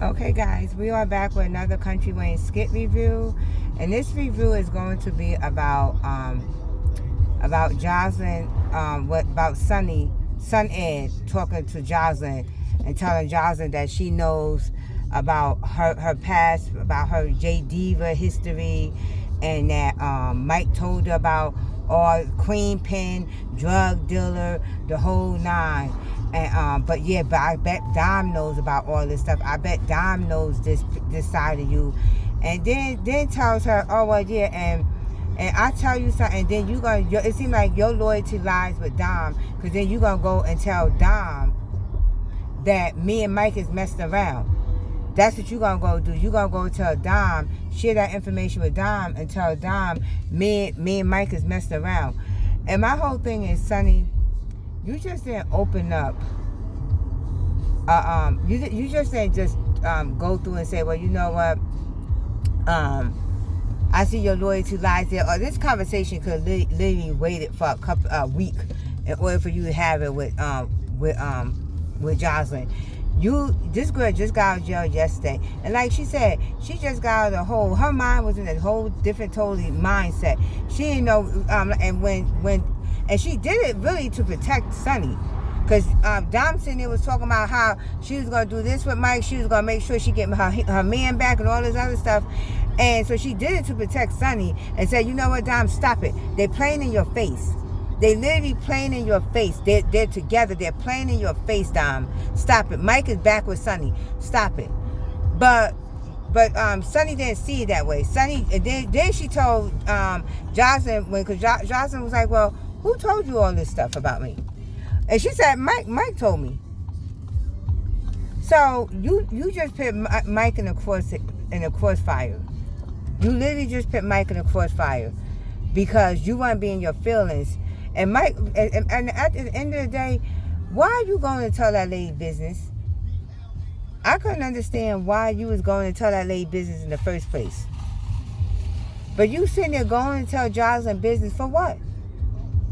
Okay guys, we are back with another Country Wayne skit review, and this review is going to be about Jocelyn, about Sun Ed talking to Jocelyn and telling Jocelyn that she knows about her past, about her J Diva history, and that Mike told her about all Queen Pen, drug dealer, the whole nine. And but I bet Dom knows about all this stuff. I bet Dom knows this side of you. And then tells her, oh well, yeah, and I tell you something, and then it seems like your loyalty lies with Dom, because then you're gonna go and tell Dom that me and Mike is messing around. That's what you're gonna go do. You're gonna go tell Dom, share that information with Dom, and tell Dom me and Mike is messing around. And my whole thing is, Sonny, you just didn't open up. You just didn't just go through and say, well, you know what? I see your loyalty lies there. Or this conversation could literally waited for a week in order for you to have it with Jocelyn. This girl just got out of jail yesterday, and like she said, she just got out of her mind was in a whole different totally mindset. She didn't know, and she did it really to protect Sonny, because Dom sitting there was talking about how she was gonna do this with Mike, she was gonna make sure she get her man back and all this other stuff, and so she did it to protect Sonny, and said, you know what, Dom, stop it. They're playing in your face. They literally playing in your face. They're together. They're playing in your face, Dom. Stop it. Mike is back with Sonny. Stop it. But Sonny didn't see it that way. Sonny, and then she told Jocelyn, because Jocelyn was like, well, who told you all this stuff about me? And she said, Mike told me. So you just put Mike in a crossfire. You literally just put Mike in a crossfire because you want to be in your feelings. And Mike, and at the end of the day, why are you going to tell that lady business? I couldn't understand why you was going to tell that lady business in the first place. But you sitting there going to tell Jocelyn business for what?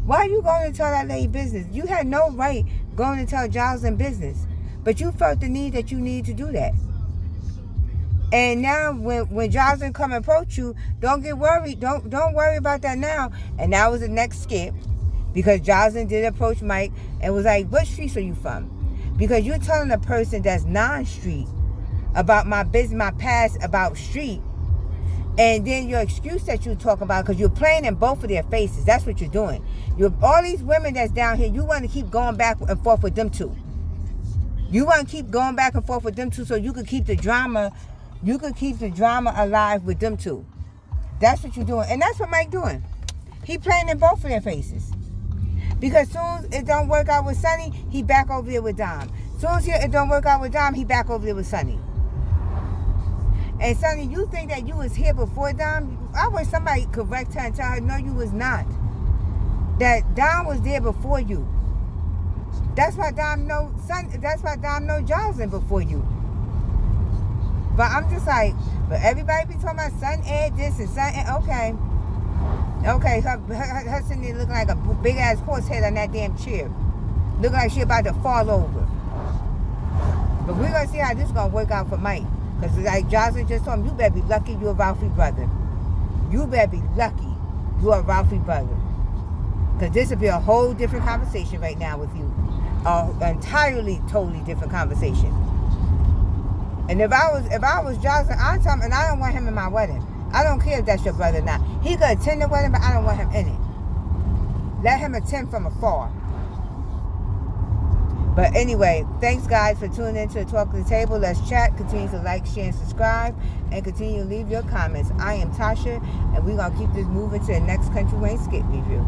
Why are you going to tell that lady business? You had no right going to tell Jocelyn business, but you felt the need that you need to do that. And now when Jocelyn come and approach you, don't get worried. Don't worry about that now. And that was the next skit, because Jocelyn did approach Mike and was like, what streets are you from? Because you're telling a person that's non-street about my business, my past, about street. And then your excuse that you talk about, because you're playing in both of their faces. That's what you're doing. All these women that's down here, you want to keep going back and forth with them too. You want to keep going back and forth with them too, so you can keep the drama. You can keep the drama alive with them too. That's what you're doing. And that's what Mike doing. He playing in both of their faces. Because soon as it don't work out with Sonny, he back over there with Dom. Soon as it don't work out with Dom, he back over there with Sonny. And Sonny, you think that you was here before Dom? I wish somebody correct her and tell her, no, you was not. That Dom was there before you. That's why Dom know Jocelyn before you. But I'm just like, but everybody be talking about Sun Ed this and Sun Ed, okay. Okay, her sitting there looking like a big ass horse head on that damn chair. Looking like she about to fall over. But we're gonna see how this gonna work out for Mike. Because like Jocelyn just told him, you better be lucky you're a Ralphie brother. You better be lucky you're a Ralphie brother. Because this would be a whole different conversation right now with you. An entirely, totally different conversation. And if I was Jocelyn, I'd tell him, and I don't want him in my wedding. I don't care if that's your brother or not. He could attend the wedding, but I don't want him in it. Let him attend from afar. But anyway, thanks guys for tuning in to the Talk to the Table. Let's chat. Continue to like, share, and subscribe. And continue to leave your comments. I am Tasha, and we're going to keep this moving to the next Country Wayne skit review.